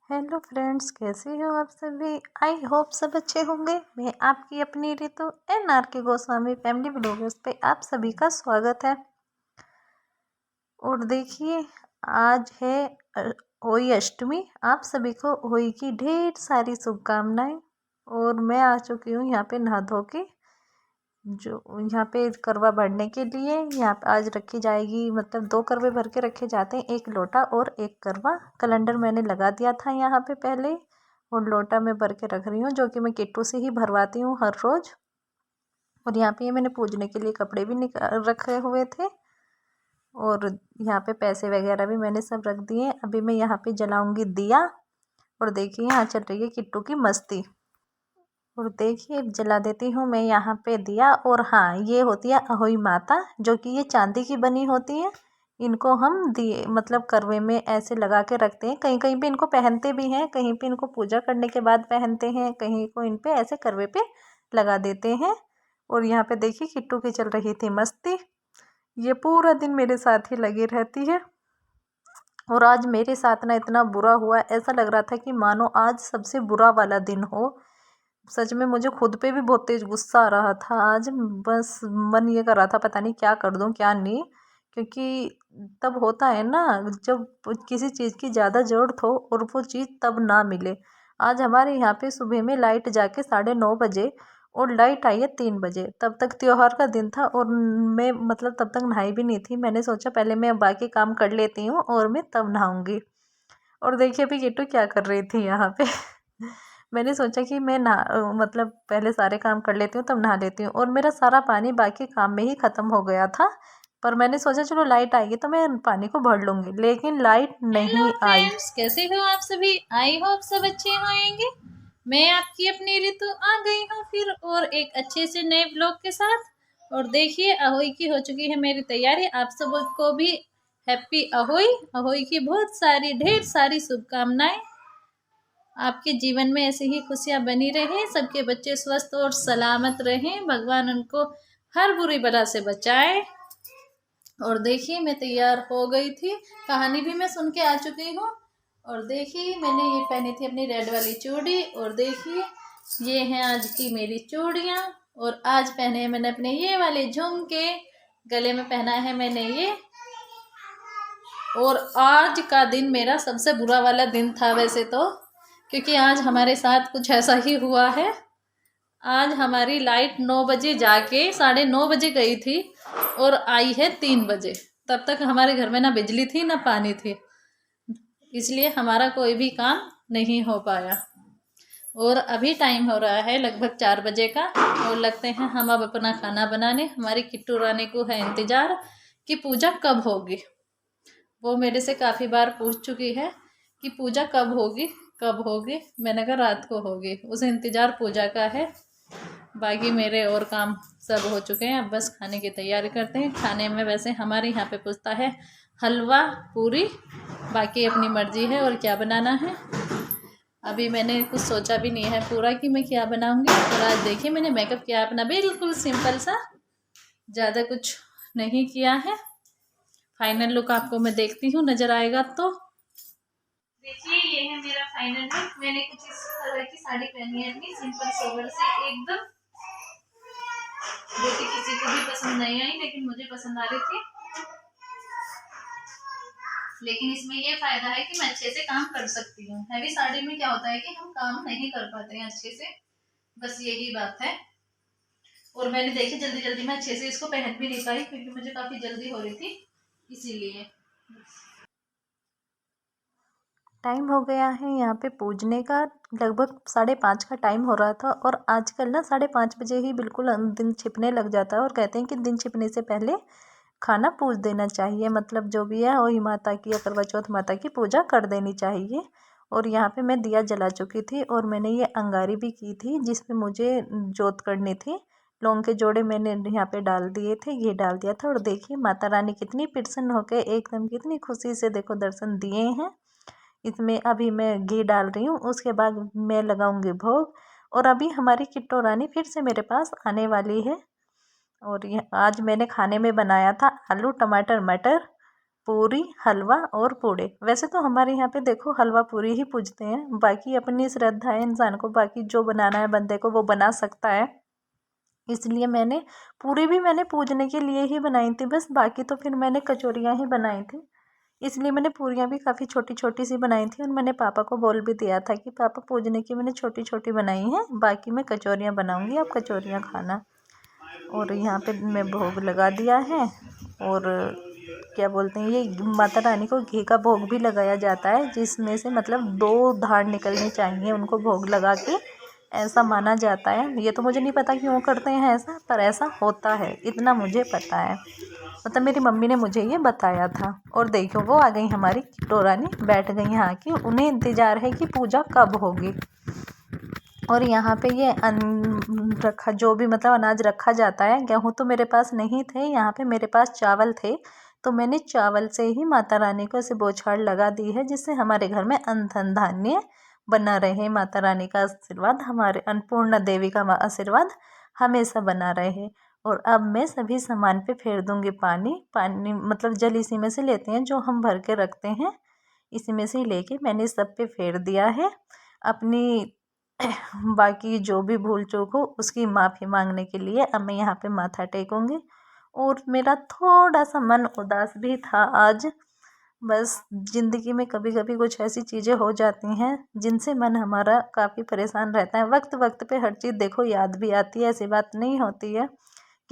Hello friends, कैसे हो आप सभी। आई होप सब अच्छे होंगे। मैं आपकी अपनी ऋतु NR के गोस्वामी फैमिली ब्लॉगर्स पे आप सभी का स्वागत है। और देखिए, आज है होली अष्टमी। आप सभी को होली की ढेर सारी शुभकामनाएं। और मैं आ चुकी हूँ यहाँ पे नहा धो के, जो यहाँ पे करवा भरने के लिए। यहाँ पे आज रखी जाएगी, मतलब 2 करवे भर के रखे जाते हैं, 1 लोटा और 1 करवा। कैलेंडर मैंने लगा दिया था यहाँ पे पहले, और लोटा में भर के रख रही हूँ, जो कि मैं किट्टू से ही भरवाती हूँ हर रोज़। और यहाँ पे ये मैंने पूजने के लिए कपड़े भी रखे हुए थे, और यहाँ पे पैसे वगैरह भी मैंने सब रख दिए। अभी मैं यहाँ पे जलाऊंगी दिया। और देखिए, यहाँ चल रही है किट्टू की मस्ती। और देखिए, जला देती हूँ मैं यहाँ पे दिया। और हाँ, ये होती है अहोई माता, जो कि ये चांदी की बनी होती है। इनको हम दिए मतलब करवे में ऐसे लगा के रखते हैं। कहीं कहीं पे इनको पहनते भी हैं, कहीं पे इनको पूजा करने के बाद पहनते हैं, कहीं को इन पे ऐसे करवे पे लगा देते हैं। और यहाँ पे देखिए, किट्टू की चल रही थी मस्ती। ये पूरा दिन मेरे साथ ही लगी रहती है। और आज मेरे साथ ना इतना बुरा हुआ, ऐसा लग रहा था कि मानो आज सबसे बुरा वाला दिन हो। सच में मुझे खुद पे भी बहुत तेज गुस्सा आ रहा था आज। बस मन ये कर रहा था, पता नहीं क्या कर दूं क्या नहीं। क्योंकि तब होता है ना, जब किसी चीज़ की ज़्यादा ज़रूरत हो और वो चीज़ तब ना मिले। आज हमारे यहाँ पे सुबह में लाइट जाके 9:30 बजे, और लाइट आई है 3 बजे। तब तक त्योहार का दिन था, और मैं मतलब तब तक नहाई भी नहीं थी। मैंने सोचा पहले मैं बाकी काम कर लेती हूँ और मैं तब नहाऊंगी। और देखिए, अभी किट्टू क्या कर रही थी यहाँ पे। मैंने सोचा कि मैं मतलब पहले सारे काम कर लेती हूँ तब नहा लेती हूँ। और मेरा सारा पानी बाकी काम में ही ख़त्म हो गया था। पर मैंने सोचा चलो लाइट आएगी तो मैं पानी को भर लूँगी, लेकिन लाइट हेलो नहीं आई। फ्रेंड्स, कैसे हो आप सभी। आई होप सब अच्छे होंगे। मैं आपकी अपनी ऋतु आ गई हूँ फिर, और एक अच्छे से नए ब्लॉग के साथ। और देखिए, अहोई की हो चुकी है मेरी तैयारी। आप सबको भी हैप्पी अहोई। अहोई की बहुत सारी ढेर सारी शुभकामनाएं। आपके जीवन में ऐसे ही खुशियां बनी रहें, सबके बच्चे स्वस्थ और सलामत रहें, भगवान उनको हर बुरी बला से बचाए। और देखिए, मैं तैयार हो गई थी, कहानी भी मैं सुन के आ चुकी हूँ। और देखिए, मैंने ये पहनी थी अपनी रेड वाली चूड़ी। और देखिए, ये हैं आज की मेरी चूड़ियाँ। और आज पहने हैं मैंने अपने ये वाले झुमके, गले में पहना है मैंने ये। और आज का दिन मेरा सबसे बुरा वाला दिन था वैसे तो, क्योंकि आज हमारे साथ कुछ ऐसा ही हुआ है। आज हमारी लाइट 9 बजे जाके 9:30 बजे गई थी, और आई है 3 बजे। तब तक हमारे घर में ना बिजली थी ना पानी थी, इसलिए हमारा कोई भी काम नहीं हो पाया। और अभी टाइम हो रहा है लगभग 4 बजे का, और लगते हैं हम अब अपना खाना बनाने। हमारी किट्टू रानी को है इंतजार कि पूजा कब होगी। वो मेरे से काफ़ी बार पूछ चुकी है कि पूजा कब होगी कब होगी। मैंने कहा रात को होगी, उसे इंतज़ार पूजा का है। बाकी मेरे और काम सब हो चुके हैं, अब बस खाने की तैयारी करते हैं। खाने में वैसे हमारे यहाँ पे पूछता है हलवा पूरी, बाकी अपनी मर्जी है और क्या बनाना है। अभी मैंने कुछ सोचा भी नहीं है पूरा कि मैं क्या बनाऊंगी। और आज देखिए, मैंने मेकअप किया अपना बिल्कुल सिंपल सा, ज़्यादा कुछ नहीं किया है। फाइनल लुक आपको मैं देखती हूँ, नज़र आएगा तो। देखिए, ये है मेरा फाइनल लुक। मैंने कुछ इस तरह की साड़ी पहनी है, अपनी सिंपल सोबर से एकदम, जो कि किसी को भी पसंद नहीं आई, लेकिन मुझे पसंद आ रही थी। लेकिन इसमें ये फायदा है कि मैं अच्छे से काम कर सकती हूँ। हैवी साड़ी में क्या होता है कि हम काम नहीं कर पाते हैं अच्छे से, बस यही बात है। और मैंने देखी जल्दी जल्दी में अच्छे से इसको पहन भी नहीं पाई, क्योंकि मुझे काफी जल्दी हो रही थी, इसीलिए। टाइम हो गया है यहाँ पे पूजने का, लगभग 5:30 का टाइम हो रहा था। और आजकल ना 5:30 बजे ही बिल्कुल दिन छिपने लग जाता है। और कहते हैं कि दिन छिपने से पहले खाना पूज देना चाहिए, मतलब जो भी है वही माता की या करवा चौथ माता की पूजा कर देनी चाहिए। और यहाँ पे मैं दिया जला चुकी थी, और मैंने ये अंगारी भी की थी जिसमें मुझे जोत करनी थी। लौंग के जोड़े मैंने यहाँ पे डाल दिए थे, घी डाल दिया था। और देखिए, माता रानी कितनी प्रसन्न होकर एकदम कितनी खुशी से देखो दर्शन दिए हैं। इसमें अभी मैं घी डाल रही हूँ, उसके बाद मैं लगाऊंगी भोग। और अभी हमारी किट्टू रानी फिर से मेरे पास आने वाली है। और ये आज मैंने खाने में बनाया था आलू टमाटर मटर। पूरी, हलवा और पूड़े। वैसे तो हमारे यहाँ पे देखो हलवा पूरी ही पूजते हैं, बाकी अपनी श्रद्धा है, इंसान को बाकी जो बनाना है बंदे को वो बना सकता है। इसलिए मैंने पूरी भी मैंने पूजने के लिए ही बनाई थी बस, बाकी तो फिर मैंने कचौरियाँ ही बनाई थी। इसलिए मैंने पूरियाँ भी काफ़ी छोटी छोटी सी बनाई थी और मैंने पापा को बोल भी दिया था कि पापा पूजने की मैंने छोटी छोटी बनाई हैं, बाकी मैं कचौरियाँ बनाऊँगी, आप कचौरियाँ खाना। और यहाँ पे मैं भोग लगा दिया है। और क्या बोलते हैं, ये माता रानी को घी का भोग भी लगाया जाता है, जिसमें से मतलब 2 धार निकलनी चाहिए उनको भोग लगा के, ऐसा माना जाता है। ये तो मुझे नहीं पता क्यों करते हैं ऐसा, पर ऐसा होता है, इतना मुझे पता है। मतलब मेरी मम्मी ने मुझे ये बताया था। और देखो वो आ गई हमारी किट्टू रानी, बैठ गई यहाँ की, उन्हें इंतज़ार है कि पूजा कब होगी। और यहाँ पे ये रखा जो भी मतलब अनाज रखा जाता है, गेहूँ तो मेरे पास नहीं थे, यहाँ पे मेरे पास चावल थे, तो मैंने चावल से ही माता रानी को ऐसे बौछार लगा दी है, जिससे हमारे घर में अन्न धन धान्य बना रहे। माता रानी का आशीर्वाद, हमारे अन्नपूर्णा देवी का आशीर्वाद हमेशा बना रहे। और अब मैं सभी सामान पे फेर दूंगी पानी। पानी मतलब जल इसी में से लेते हैं जो हम भर के रखते हैं, इसी में से ही लेके मैंने सब पे फेर दिया है। अपनी बाकी जो भी भूल चूक हो उसकी माफ़ी मांगने के लिए अब मैं यहाँ पे माथा टेकूंगी। और मेरा थोड़ा सा मन उदास भी था आज। बस ज़िंदगी में कभी कभी कुछ ऐसी चीज़ें हो जाती हैं जिनसे मन हमारा काफ़ी परेशान रहता है। वक्त वक्त पे हर चीज़ देखो याद भी आती है, ऐसी बात नहीं होती है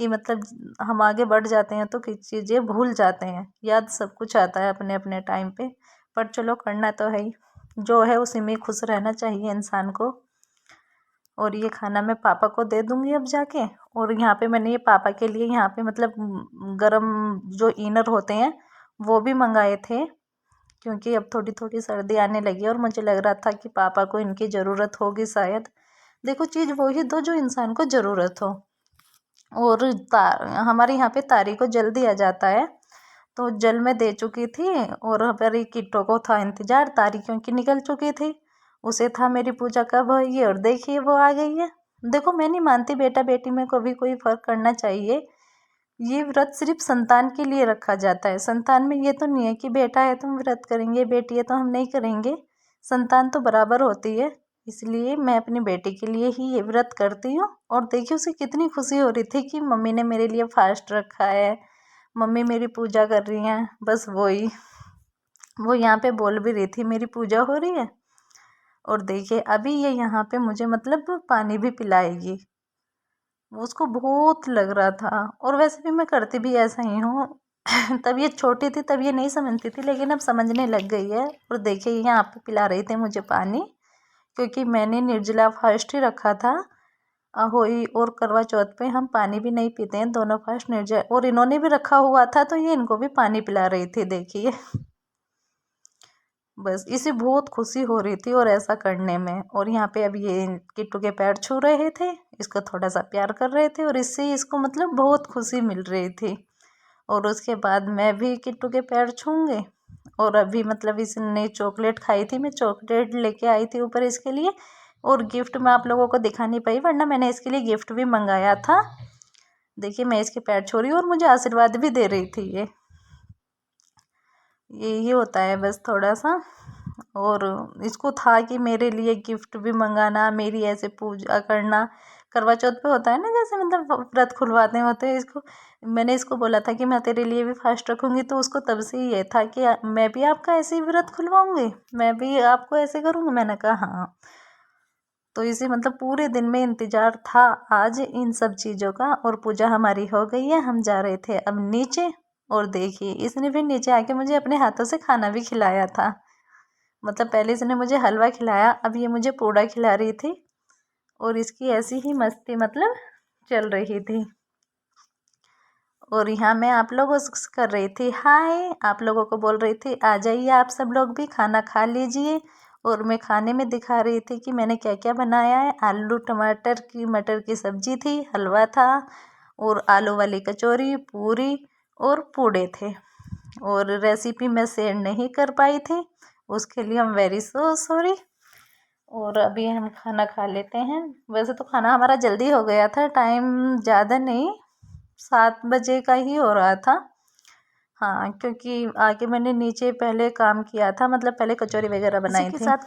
कि मतलब हम आगे बढ़ जाते हैं तो कुछ चीज़ें भूल जाते हैं। याद सब कुछ आता है अपने अपने टाइम पे, पर चलो करना तो है ही, जो है उसी में खुश रहना चाहिए इंसान को। और ये खाना मैं पापा को दे दूँगी अब जाके। और यहाँ पे मैंने ये पापा के लिए यहाँ पे मतलब गरम जो इनर होते हैं वो भी मंगाए थे, क्योंकि अब थोड़ी थोड़ी सर्दी आने लगी और मुझे लग रहा था कि पापा को इनकी ज़रूरत होगी शायद। देखो चीज़ वही दो जो इंसान को ज़रूरत हो। और हमारे यहाँ पे तारी को जल दिया जाता है, तो जल मैं दे चुकी थी। और हमारी किट्टो को था इंतज़ार, तारी क्योंकि निकल चुकी थी, उसे था मेरी पूजा कब होगी। और देखिए वो आ गई है। देखो मैं नहीं मानती बेटा बेटी में कभी कोई फ़र्क करना चाहिए। ये व्रत सिर्फ संतान के लिए रखा जाता है। संतान में ये तो नहीं है कि बेटा है तो हम व्रत करेंगे, बेटी है तो हम नहीं करेंगे। संतान तो बराबर होती है। इसलिए मैं अपनी बेटी के लिए ही ये व्रत करती हूँ। और देखिए उसे कितनी खुशी हो रही थी कि मम्मी ने मेरे लिए फास्ट रखा है, मम्मी मेरी पूजा कर रही हैं। बस वो यहाँ पे बोल भी रही थी मेरी पूजा हो रही है। और देखिए अभी ये यहाँ पे मुझे मतलब पानी भी पिलाएगी। उसको बहुत लग रहा था। और वैसे भी मैं करती भी ऐसा ही हूँ। तब ये छोटी थी तब ये नहीं समझती थी, लेकिन अब समझने लग गई है। और देखिए यहाँ पे पिला रही थी मुझे पानी, क्योंकि मैंने निर्जला फास्ट ही रखा था। होली और करवा चौथ पे हम पानी भी नहीं पीते हैं, दोनों फास्ट निर्जला। और इन्होंने भी रखा हुआ था तो ये इनको भी पानी पिला रही थी देखिए। बस इसे बहुत खुशी हो रही थी और ऐसा करने में। और यहाँ पे अब ये किट्टू के पैर छू रहे थे, इसको थोड़ा सा प्यार कर रहे थे और इससे इसको मतलब बहुत खुशी मिल रही थी। और उसके बाद मैं भी किट्टू के पैर छूँगी। और अभी मतलब इसने चॉकलेट खाई थी, मैं चॉकलेट लेके आई थी ऊपर इसके लिए। और गिफ्ट मैं आप लोगों को दिखा नहीं पाई, वरना मैंने इसके लिए गिफ्ट भी मंगाया था। देखिए मैं इसके पैर छू रही हूँ और मुझे आशीर्वाद भी दे रही थी। यही होता है बस थोड़ा सा। और इसको था कि मेरे लिए गिफ्ट भी मंगाना, मेरी ऐसे पूजा करना। करवा चौथ पे होता है ना, जैसे मतलब व्रत खुलवाते होते हैं इसको। मैंने इसको बोला था कि मैं तेरे लिए भी फास्ट रखूँगी, तो उसको तब से ये था कि मैं भी आपका ऐसे ही व्रत खुलवाऊँगी, मैं भी आपको ऐसे करूँगी। मैंने कहा हाँ। तो इसी मतलब पूरे दिन में इंतज़ार था आज इन सब चीज़ों का। और पूजा हमारी हो गई है, हम जा रहे थे अब नीचे। और देखिए इसने फिर नीचे आके मुझे अपने हाथों से खाना भी खिलाया था। मतलब पहले इसने मुझे हलवा खिलाया, अब ये मुझे पूड़ा खिला रही थी। और इसकी ऐसी ही मस्ती मतलब चल रही थी। और यहाँ मैं आप लोगों से कर रही थी हाय, आप लोगों को बोल रही थी आ जाइए आप सब लोग भी खाना खा लीजिए। और मैं खाने में दिखा रही थी कि मैंने क्या क्या बनाया है। आलू टमाटर की मटर की सब्जी थी, हलवा था, और आलू वाली कचौरी, पूरी और पूड़े थे। और रेसिपी मैं शेयर नहीं कर पाई थी, उसके लिए हम वेरी सॉरी। और अभी हम खाना खा लेते हैं। वैसे तो खाना हमारा जल्दी हो गया था, टाइम ज़्यादा नहीं, 7 बजे का ही हो रहा था। हाँ, क्योंकि आगे मैंने नीचे पहले काम किया था, मतलब पहले कचौरी वगैरह बनाई थी। साथ